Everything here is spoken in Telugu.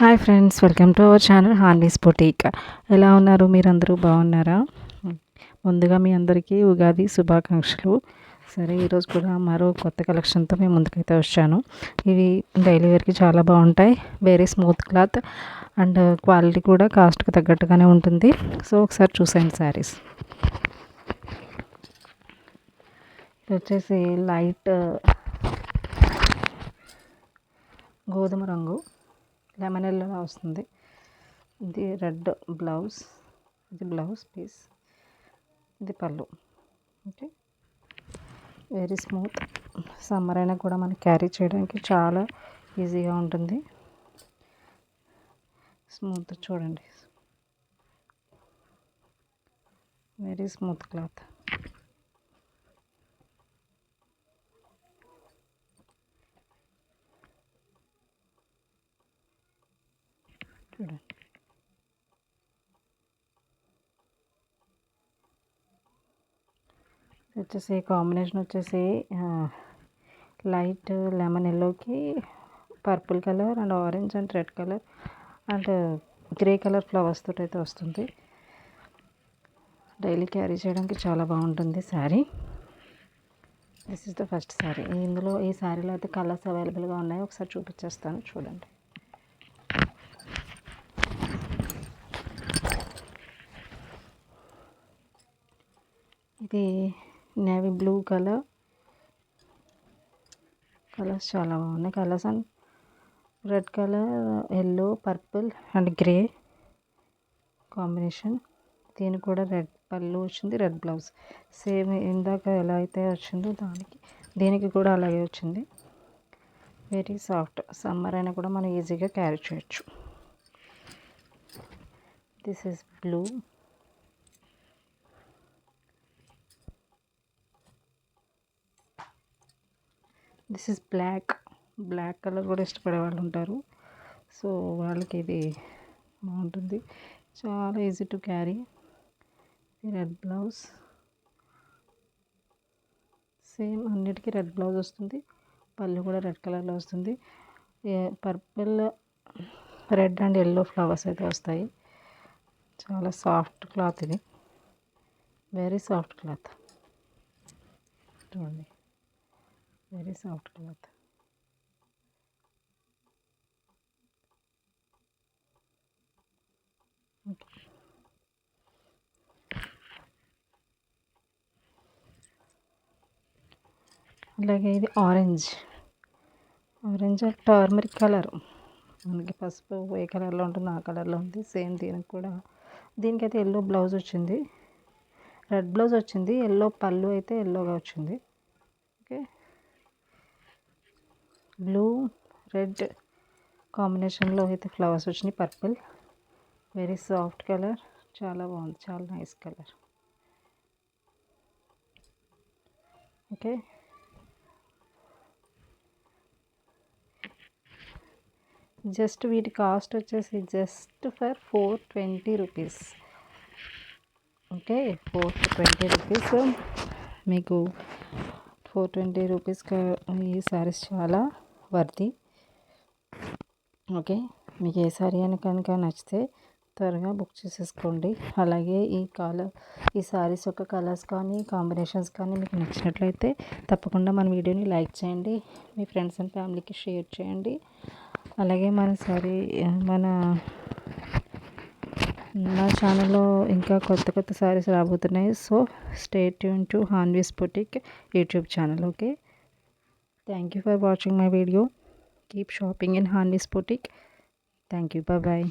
Hi friends, welcome to our channel Hanvi's boutique. ఎలా ఉన్నారు? మీరందరూ బాగున్నారా? ముందుగా మీ అందరికీ ఉగాది శుభాకాంక్షలు. సరే, ఈరోజు కూడా మరో కొత్త కలెక్షన్తో మేము ముందుకైతే వచ్చాను. ఇవి డైలీ వేర్కి చాలా బాగుంటాయి. Very smooth cloth and quality కూడా కాస్ట్కి తగ్గట్టుగానే ఉంటుంది. సో ఒకసారి చూసేయండి శారీస్. ఇది వచ్చేసి లైట్ గోధుమ రంగు లెమన్ ఎల్లోలా వస్తుంది. ఇది రెడ్ బ్లౌజ్, ఇది బ్లౌజ్ పీస్, ఇది పళ్ళు. Okay, very smooth. సమ్మర్ అయినా కూడా మనకి క్యారీ చేయడానికి చాలా ఈజీగా ఉంటుంది. స్మూత్ చూడండి, వెరీ స్మూత్ క్లాత్. చూడండి, వచ్చేసి కాంబినేషన్ వచ్చేసి లైట్ లెమన్ ఎల్లోకి purple colour and orange and red colour and grey colour flowers తోటి అయితే వస్తుంది. డైలీ క్యారీ చేయడానికి చాలా బాగుంటుంది sari. This is the first sari. ఇందులో ఈ శారీలో అయితే కలర్స్ అవైలబుల్గా ఉన్నాయి. ఒకసారి చూపించేస్తాను, చూడండి. ఇది నేవీ బ్లూ కలర్స్ చాలా బాగున్నాయి. Colours and red colour, yellow, purple and grey combination. దీనికి కూడా రెడ్ పళ్ళు వచ్చింది, రెడ్ బ్లౌజ్. సేమ్ ఇందాక ఎలా అయితే వచ్చిందో దీనికి కూడా అలాగే వచ్చింది. Very soft. సమ్మర్ అయినా కూడా మనం ఈజీగా క్యారీ చేయొచ్చు. This is blue, this is black. Black colour కూడా ఇష్టపడే వాళ్ళు ఉంటారు. సో వాళ్ళకి ఇది బాగుంటుంది. చాలా easy to carry. Red blouse, same అన్నిటికీ రెడ్ బ్లౌజ్ వస్తుంది. పళ్ళు కూడా రెడ్ కలర్లో వస్తుంది. Purple, red and yellow flowers అయితే వస్తాయి. చాలా సాఫ్ట్ క్లాత్ ఇది, వెరీ సాఫ్ట్ క్లాత్. చూడండి, వెరీ సాఫ్ట్ క్లాత్. అలాగే ఇది ఆరెంజ్ టర్మరిక్ కలర్. మనకి పసుపు ఏ కలర్లో ఉంటుందో ఆ కలర్లో ఉంది. సేమ్ దీనికైతే ఎల్లో బ్లౌజ్ వచ్చింది, రెడ్ బ్లౌజ్ వచ్చింది, ఎల్లో పళ్ళు అయితే ఎల్లోగా వచ్చింది. ఓకే, బ్లూ రెడ్ కాంబినేషన్లో అయితే ఫ్లవర్స్ వచ్చినాయి. పర్పుల్, వెరీ సాఫ్ట్ కలర్, చాలా బాగుంది, చాలా నైస్ కలర్. ఓకే, జస్ట్ వీటి కాస్ట్ వచ్చేసి just for 420 rupees. Okay, 420 rupees. మీకు 420 రూపీస్కి ఈ శారీస్ చాలా వర్తి. ఓకే, మీకు ఏ శారీ అని కనుక నచ్చితే త్వరగా బుక్ చేసేసుకోండి. అలాగే ఈ శారీస్ యొక్క కలర్స్ కానీ కాంబినేషన్స్ కానీ మీకు నచ్చినట్లయితే తప్పకుండా మన వీడియోని లైక్ చేయండి, మీ ఫ్రెండ్స్ అండ్ ఫ్యామిలీకి షేర్ చేయండి. అలాగే నా ఛానల్లో ఇంకా కొత్త శారీస్ రాబోతున్నాయి. So stay tune to Hanvi's boutique YouTube channel. Okay, thank you for watching my video. Keep shopping in Hanvi's boutique. Thank you. Bye.